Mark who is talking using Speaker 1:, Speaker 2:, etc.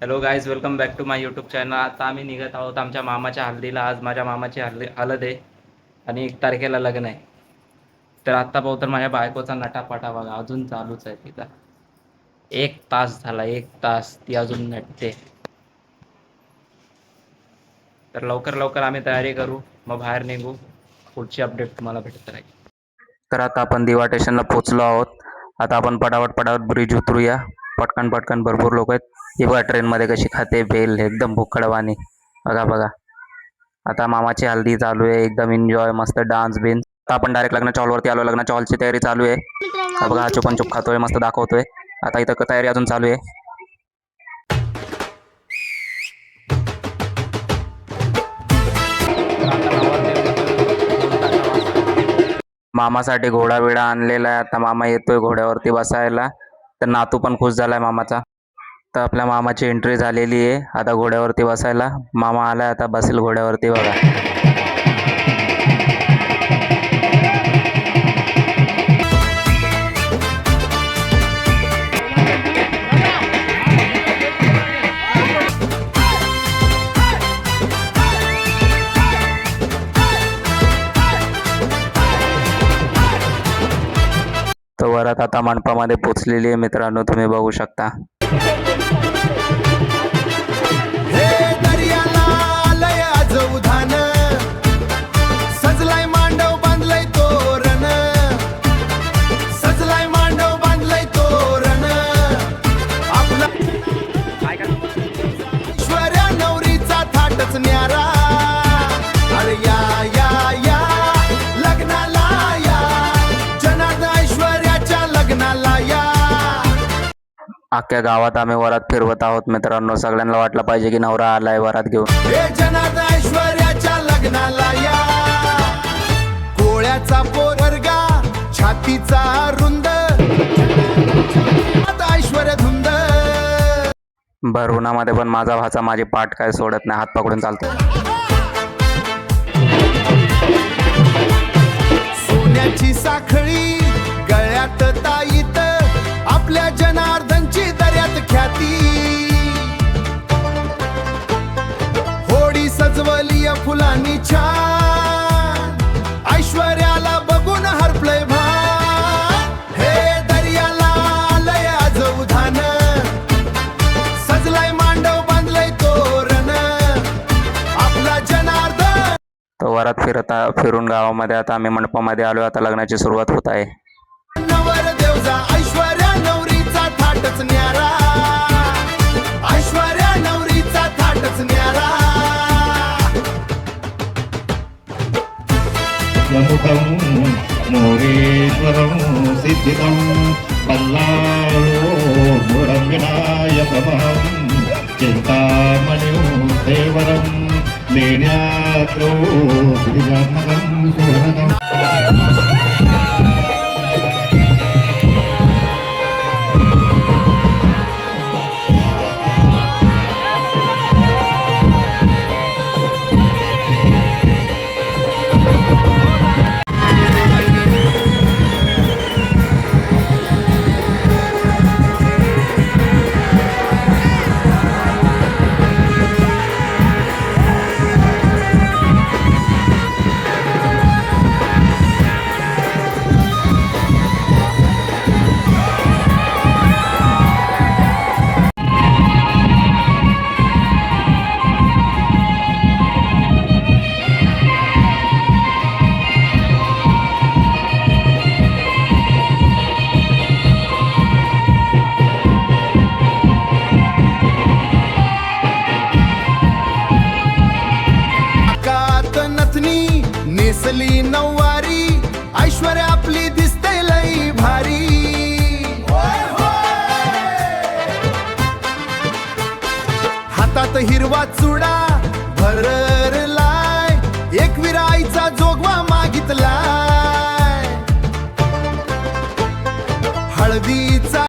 Speaker 1: Hello guys, welcome back to my YouTube channel. आता आम्ही निघत आहोत आमच्या मामाच्या हल्दीला. आज माझ्या मामाची हळद आहे आणि 1 तारखेला लग्न आहे. तर आत्ता पाहू तर माझ्या बायकोचा नटापाटा बघा, अजून चालूच आहे तिचा. 1 तास झाला, 1 तास ती अजून नटते. तर लवकर लवकर आम्ही तयारी करू, मग बाहेर निघू. पुढची अपडेट तुम्हाला भेटत राहील. तर आता आपण दिवा स्टेशनला पोहोचलो आहोत. आता आपण पटापट ब्रिज उतरूया. पटकन भरपूर लोक आहेत. ही बघा ट्रेनमध्ये कशी खाते बेल, एकदम भुक्कडवाणी. बघा बघा, आता मामाची हल्दी चालू आहे, एकदम एन्जॉय, मस्त डान्स बिन. आता आपण डायरेक्ट लग्नाच्या हॉलवरती आलो. लग्नाच्या हॉलची तयारी चालू आहे. बघा हा चुपन चुप खातोय, मस्त दाखवतोय. आता इथं तयारी अजून चालू आहे. मामासाठी घोडा बिडा आणलेला आहे. आता मामा येतोय घोड्यावरती बसायला. तर नातू पण खुश झालाय मामाचा. तर आपल्या मामाची एंट्री झालेली आहे. आता घोड्यावरती बसायला मामा आलाय. आता बसेल घोड्यावरती बघा. तर वरात आता मंडपामध्ये पोचलेली आहे मित्रांनो, तुम्ही बघू शकता. अख्ख्या गावात आम्ही वरात फिरवत आहोत मित्रांनो. सगळ्यांना वाटलं पाहिजे की नवरा आलाय वरात घेऊन.
Speaker 2: ऐश्वर्याच्या लग्नाला या, कोळ्याचा पोरगा, छातीचा रुंद, ऐश्वर्या धुंद.
Speaker 1: भर उन्हामध्ये पण माझा भाचा माझी पाठ काय सोडत नाही, हात पकडून चालतो.
Speaker 2: सोन्याची साखळी गळ्यात ताईत, आपल्या जनार्दनची दर्यात ख्याती. होडी सजवली फुलांनी छान, ऐश्वर्याला बघून हरपलंय भान. हे दर्याला आलंय आज उधान, सजलाय मांडव बांधलंय तोरण, आपला जनार्दन.
Speaker 1: तो वरात फिरून गावामध्ये आता आम्ही मंडपामध्ये आलो. आता लग्नाची सुरुवात होत आहे.
Speaker 2: नवर देवजा ऐश्वर्या नवरीचा थाटच न्यारा, ऐश्वर्या नवरीचा थाटच न्यारा.
Speaker 3: प्रमुखं मोरेश्वरं सिद्धितं पल्लाळो मूढं विनायकमहं चिन्तामणिं देवरं लेण्यात्रो गिरिजात्मकं सुहृदम्.
Speaker 2: नेसली नऊवारी, ऐश्वर्या आपली दिसते लई भारी. हातात हिरवा चुडा भरलाय, एकविरा आईचा जोगवा मागितला.